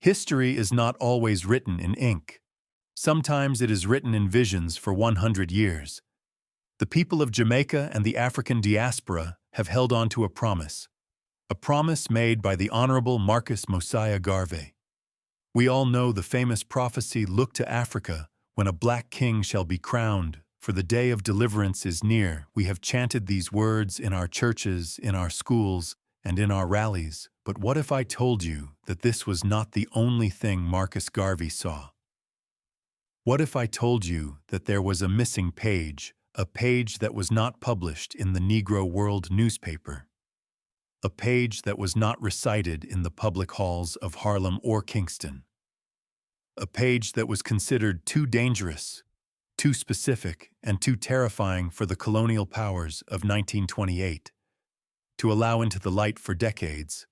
History is not always written in ink. Sometimes it is written in visions for 100 years. The people of Jamaica and the African diaspora have held on to a promise made by the Honorable Marcus Mosiah Garvey. We all know the famous prophecy, "Look to Africa, when a black king shall be crowned, for the day of deliverance is near." We have chanted these words in our churches, in our schools, and in our rallies. But what if I told you that this was not the only thing Marcus Garvey saw? What if I told you that there was a missing page, a page that was not published in the Negro World newspaper, a page that was not recited in the public halls of Harlem or Kingston, a page that was considered too dangerous, too specific, and too terrifying for the colonial powers of 1928 to allow into the light for decades?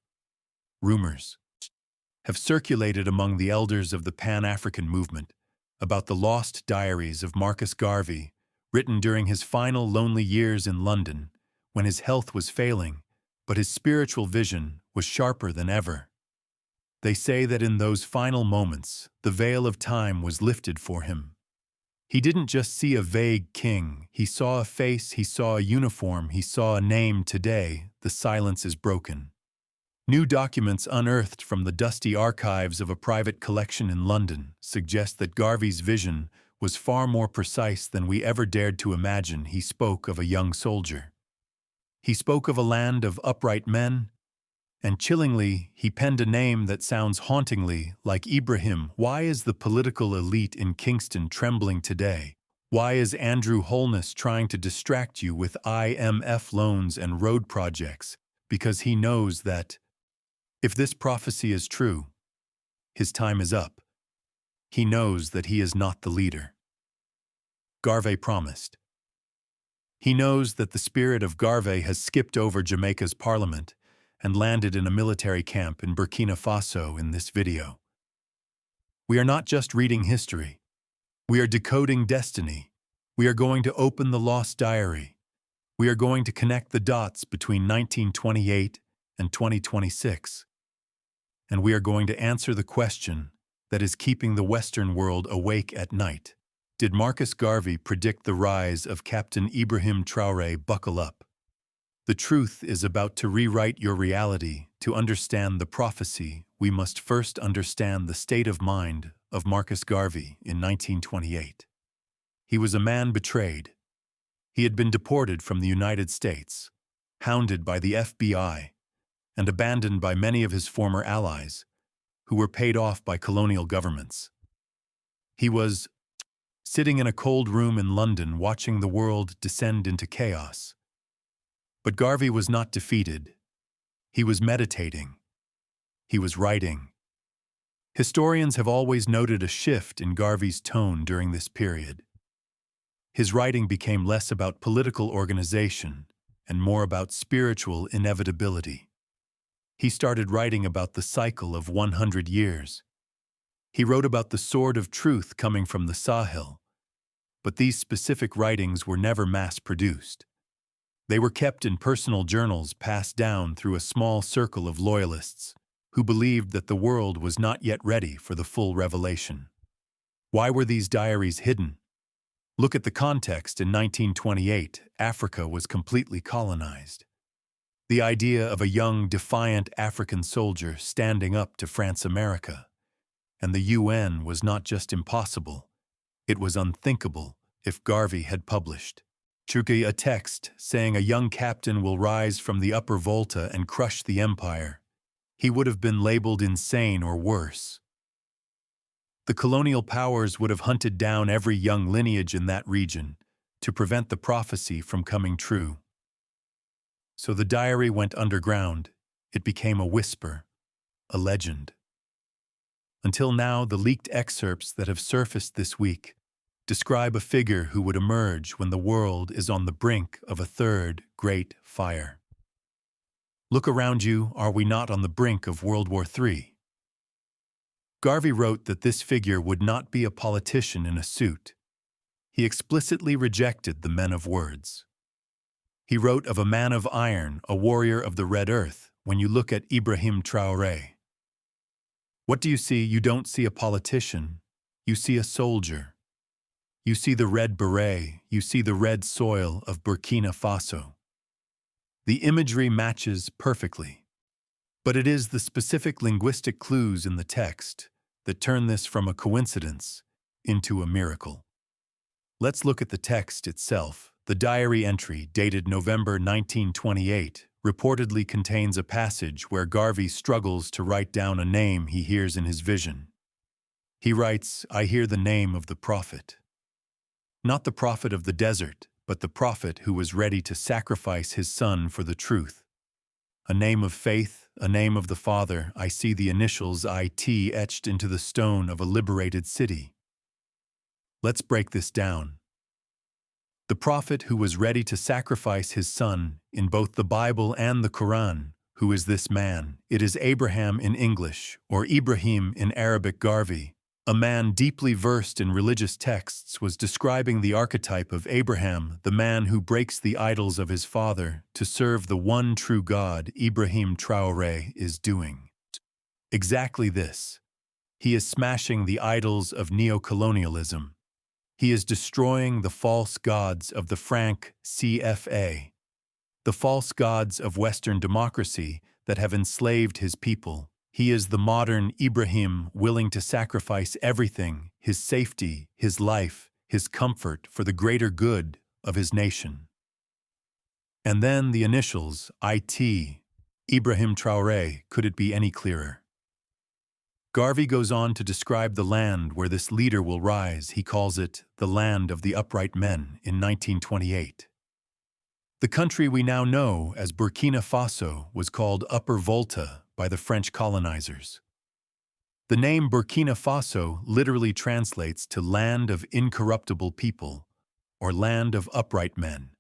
Rumors have circulated among the elders of the Pan-African movement about the lost diaries of Marcus Garvey, written during his final lonely years in London, when his health was failing, but his spiritual vision was sharper than ever. They say that in those final moments, the veil of time was lifted for him. He didn't just see a vague king, he saw a face, he saw a uniform, he saw a name. Today, the silence is broken. New documents unearthed from the dusty archives of a private collection in London suggest that Garvey's vision was far more precise than we ever dared to imagine. He spoke of a young soldier. He spoke of a land of upright men, and chillingly, he penned a name that sounds hauntingly like Ibrahim. Why is the political elite in Kingston trembling today? Why is Andrew Holness trying to distract you with IMF loans and road projects? Because he knows that if this prophecy is true, his time is up. He knows that he is not the leader Garvey promised. He knows that the spirit of Garvey has skipped over Jamaica's parliament and landed in a military camp in Burkina Faso in this video. We are not just reading history. We are decoding destiny. We are going to open the lost diary. We are going to connect the dots between 1928 and 2026. And we are going to answer the question that is keeping the Western world awake at night. Did Marcus Garvey predict the rise of Captain Ibrahim Traoré? Buckle up. The truth is about to rewrite your reality. To understand the prophecy, we must first understand the state of mind of Marcus Garvey in 1928. He was a man betrayed. He had been deported from the United States, hounded by the FBI, and abandoned by many of his former allies, who were paid off by colonial governments. He was sitting in a cold room in London watching the world descend into chaos. But Garvey was not defeated. He was meditating. He was writing. Historians have always noted a shift in Garvey's tone during this period. His writing became less about political organization and more about spiritual inevitability. He started writing about the cycle of 100 years. He wrote about the sword of truth coming from the Sahel, but these specific writings were never mass-produced. They were kept in personal journals passed down through a small circle of loyalists who believed that the world was not yet ready for the full revelation. Why were these diaries hidden? Look at the context. In 1928, Africa was completely colonized. The idea of a young, defiant African soldier standing up to France America and the UN was not just impossible, it was unthinkable if Garvey had published a text saying a young captain will rise from the upper Volta and crush the empire. He would have been labeled insane or worse. The colonial powers would have hunted down every young lineage in that region to prevent the prophecy from coming true. So the diary went underground. It became a whisper, a legend. Until now, the leaked excerpts that have surfaced this week describe a figure who would emerge when the world is on the brink of a third great fire. Look around you, are we not on the brink of World War III? Garvey wrote that this figure would not be a politician in a suit. He explicitly rejected the men of words. He wrote of a man of iron, a warrior of the Red Earth, when you look at Ibrahim Traoré. What do you see? You don't see a politician. You see a soldier. You see the Red Beret. You see the red soil of Burkina Faso. The imagery matches perfectly. But it is the specific linguistic clues in the text that turn this from a coincidence into a miracle. Let's look at the text itself. The diary entry, dated November 1928, reportedly contains a passage where Garvey struggles to write down a name he hears in his vision. He writes, "I hear the name of the prophet." Not the prophet of the desert, but the prophet who was ready to sacrifice his son for the truth. A name of faith, a name of the Father. I see the initials IT etched into the stone of a liberated city. Let's break this down. The prophet who was ready to sacrifice his son in both the Bible and the Quran. Who is this man? It is Abraham in English, or Ibrahim in Arabic. Garvey, a man deeply versed in religious texts, was describing the archetype of Abraham, the man who breaks the idols of his father to serve the one true God. Ibrahim Traoré is doing exactly this. He is smashing the idols of neocolonialism. He is destroying the false gods of the Franc CFA, the false gods of Western democracy that have enslaved his people. He is the modern Ibrahim, willing to sacrifice everything, his safety, his life, his comfort, for the greater good of his nation. And then the initials, IT, Ibrahim Traoré. Could it be any clearer? Garvey goes on to describe the land where this leader will rise. He calls it the land of the upright men in 1928. The country we now know as Burkina Faso was called Upper Volta by the French colonizers. The name Burkina Faso literally translates to land of incorruptible people, or land of upright men.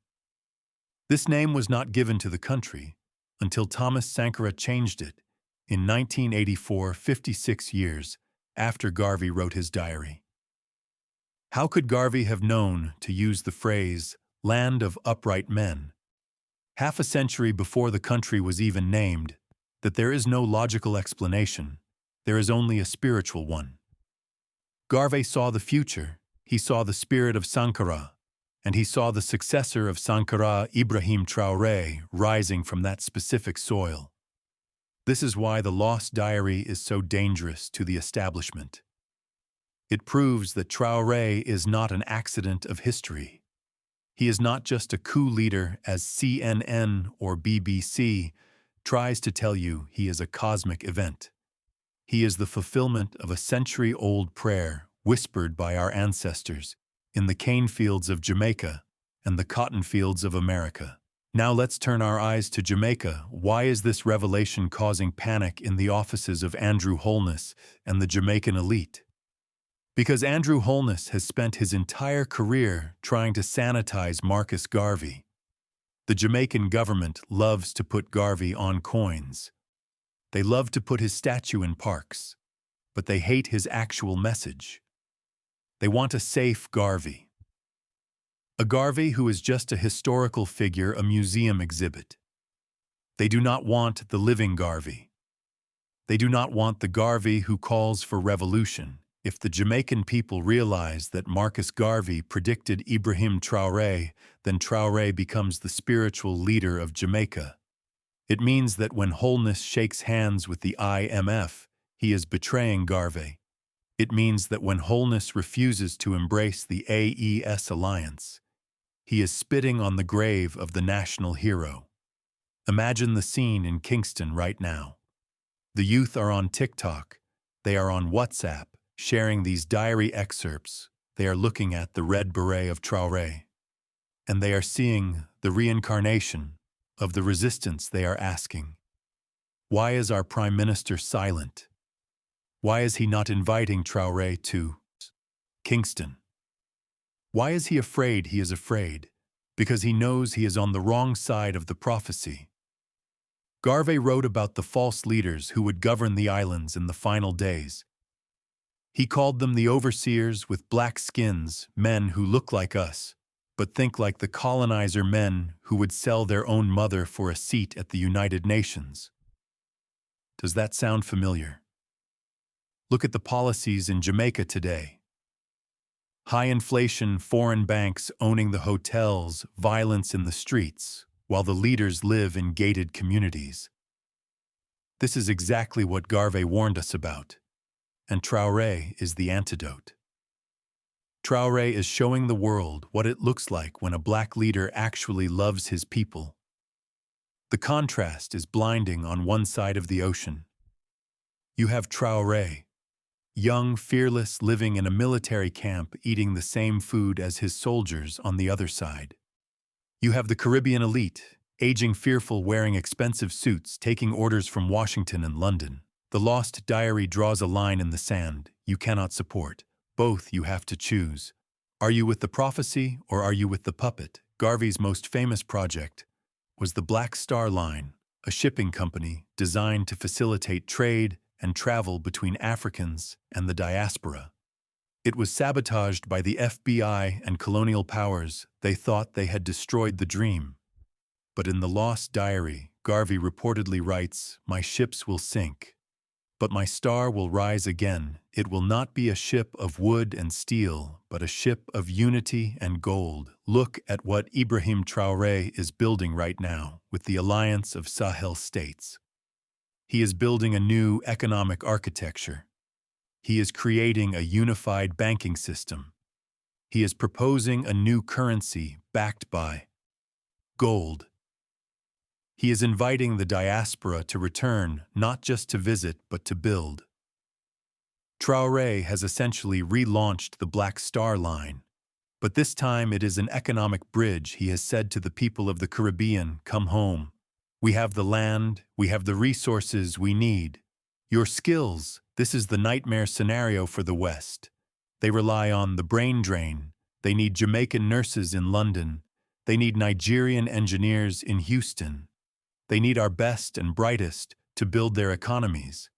This name was not given to the country until Thomas Sankara changed it in 1984, 56 years after Garvey wrote his diary. How could Garvey have known to use the phrase, land of upright men, half a century before the country was even named? That there is no logical explanation, there is only a spiritual one. Garvey saw the future, he saw the spirit of Sankara, and he saw the successor of Sankara, Ibrahim Traoré, rising from that specific soil. This is why the lost diary is so dangerous to the establishment. It proves that Traoré is not an accident of history. He is not just a coup leader, as CNN or BBC tries to tell you. He is a cosmic event. He is the fulfillment of a century-old prayer whispered by our ancestors in the cane fields of Jamaica and the cotton fields of America. Now let's turn our eyes to Jamaica. Why is this revelation causing panic in the offices of Andrew Holness and the Jamaican elite? Because Andrew Holness has spent his entire career trying to sanitize Marcus Garvey. The Jamaican government loves to put Garvey on coins. They love to put his statue in parks, but they hate his actual message. They want a safe Garvey. A Garvey who is just a historical figure, a museum exhibit. They do not want the living Garvey. They do not want the Garvey who calls for revolution. If the Jamaican people realize that Marcus Garvey predicted Ibrahim Traoré, then Traoré becomes the spiritual leader of Jamaica. It means that when Holness shakes hands with the IMF, he is betraying Garvey. It means that when Holness refuses to embrace the AES alliance, he is spitting on the grave of the national hero. Imagine the scene in Kingston right now. The youth are on TikTok. They are on WhatsApp, sharing these diary excerpts. They are looking at the Red Beret of Traoré. And they are seeing the reincarnation of the resistance. They are asking, why is our Prime Minister silent? Why is he not inviting Traoré to Kingston? Why is he afraid? He is afraid because he knows he is on the wrong side of the prophecy. Garvey wrote about the false leaders who would govern the islands in the final days. He called them the overseers with black skins, men who look like us, but think like the colonizer men who would sell their own mother for a seat at the United Nations. Does that sound familiar? Look at the policies in Jamaica today. High inflation, foreign banks owning the hotels, violence in the streets, while the leaders live in gated communities. This is exactly what Garvey warned us about, and Traoré is the antidote. Traoré is showing the world what it looks like when a black leader actually loves his people. The contrast is blinding on one side of the ocean. You have Traoré, young, fearless, living in a military camp eating the same food as his soldiers on the other side. You have the Caribbean elite, aging fearful, wearing expensive suits, taking orders from Washington and London. The lost diary draws a line in the sand you cannot support. Both you have to choose. Are you with the prophecy or are you with the puppet? Garvey's most famous project was the Black Star Line, a shipping company designed to facilitate trade and travel between Africans and the diaspora. It was sabotaged by the FBI and colonial powers. They thought they had destroyed the dream. But in the lost diary, Garvey reportedly writes, "My ships will sink, but my star will rise again. It will not be a ship of wood and steel, but a ship of unity and gold." Look at what Ibrahim Traoré is building right now with the Alliance of Sahel States. He is building a new economic architecture. He is creating a unified banking system. He is proposing a new currency backed by gold. He is inviting the diaspora to return, not just to visit, but to build. Traoré has essentially relaunched the Black Star Line, but this time it is an economic bridge. He has said to the people of the Caribbean, "Come home. We have the land, we have the resources we need. Your skills." This is the nightmare scenario for the West. They rely on the brain drain. They need Jamaican nurses in London. They need Nigerian engineers in Houston. They need our best and brightest to build their economies,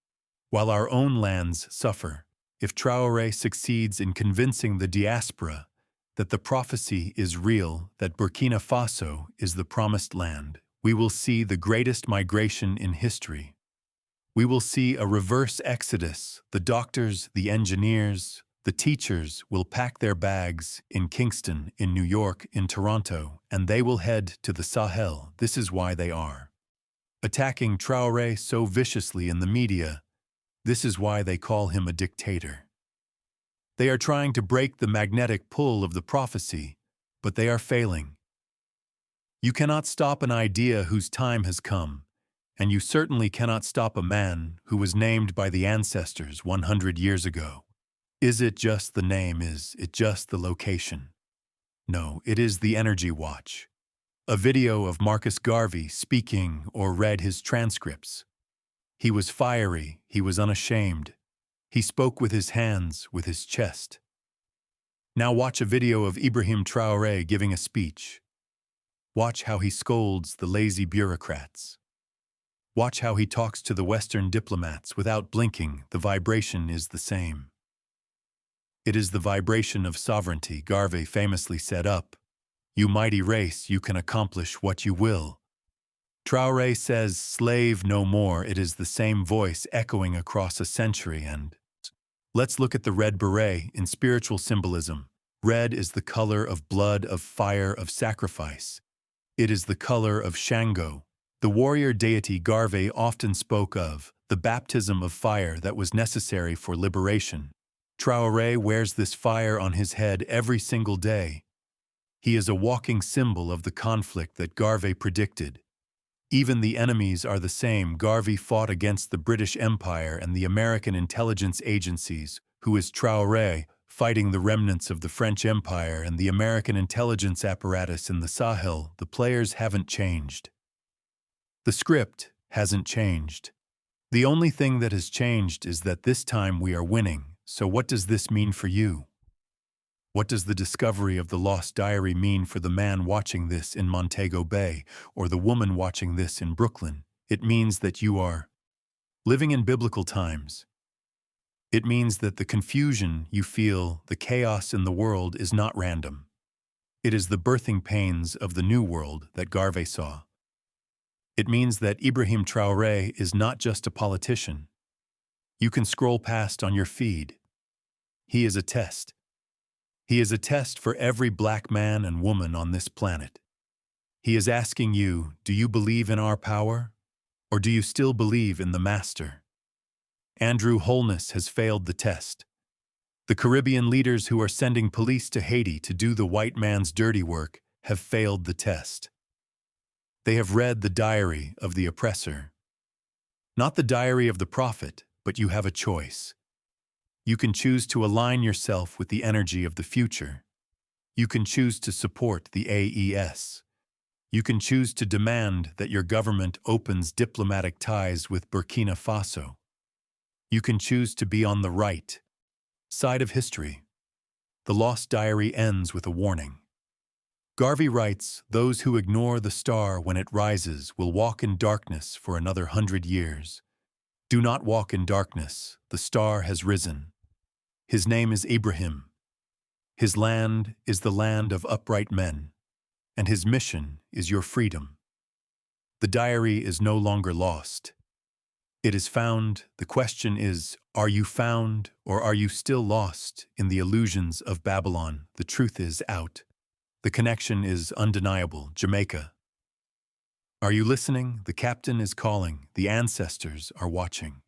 while our own lands suffer. If Traoré succeeds in convincing the diaspora that the prophecy is real, that Burkina Faso is the promised land, we will see the greatest migration in history. We will see a reverse exodus. The doctors, the engineers, the teachers will pack their bags in Kingston, in New York, in Toronto, and they will head to the Sahel. This is why they are attacking Traoré so viciously in the media. This is why they call him a dictator. They are trying to break the magnetic pull of the prophecy, but they are failing. You cannot stop an idea whose time has come, and you certainly cannot stop a man who was named by the ancestors 100 years ago. Is it just the name? Is it just the location? No, it is the energy watch. A video of Marcus Garvey speaking or read his transcripts. He was fiery, he was unashamed. He spoke with his hands, with his chest. Now watch a video of Ibrahim Traoré giving a speech. Watch how he scolds the lazy bureaucrats. Watch how he talks to the Western diplomats without blinking. The vibration is the same. It is the vibration of sovereignty. Garvey famously said, "Up, you mighty race, you can accomplish what you will." Traoré says, "Slave no more." It is the same voice echoing across a century. And let's look at the Red Beret in spiritual symbolism. Red is the color of blood, of fire, of sacrifice. It is the color of Shango, the warrior deity Garvey often spoke of, the baptism of fire that was necessary for liberation. Traoré wears this fire on his head every single day. He is a walking symbol of the conflict that Garvey predicted. Even the enemies are the same. Garvey fought against the British Empire and the American intelligence agencies, who is Traoré fighting the remnants of the French Empire and the American intelligence apparatus in the Sahel. The players haven't changed. The script hasn't changed. The only thing that has changed is that this time we are winning. So what does this mean for you? What does the discovery of the lost diary mean for the man watching this in Montego Bay or the woman watching this in Brooklyn? It means that you are living in biblical times. It means that the confusion you feel, the chaos in the world is not random. It is the birthing pains of the new world that Garvey saw. It means that Ibrahim Traoré is not just a politician. You can scroll past on your feed. He is a test. He is a test for every black man and woman on this planet. He is asking you, do you believe in our power? Or do you still believe in the master? Andrew Holness has failed the test. The Caribbean leaders who are sending police to Haiti to do the white man's dirty work have failed the test. They have read the diary of the oppressor. Not the diary of the prophet, but you have a choice. You can choose to align yourself with the energy of the future. You can choose to support the AES. You can choose to demand that your government opens diplomatic ties with Burkina Faso. You can choose to be on the right side of history. The lost diary ends with a warning. Garvey writes, "Those who ignore the star when it rises will walk in darkness for another 100 years. Do not walk in darkness. The star has risen. His name is Ibrahim. His land is the land of upright men, and his mission is your freedom. The diary is no longer lost. It is found. The question is, are you found or are you still lost in the illusions of Babylon? The truth is out. The connection is undeniable. Jamaica. Are you listening? The captain is calling. The ancestors are watching.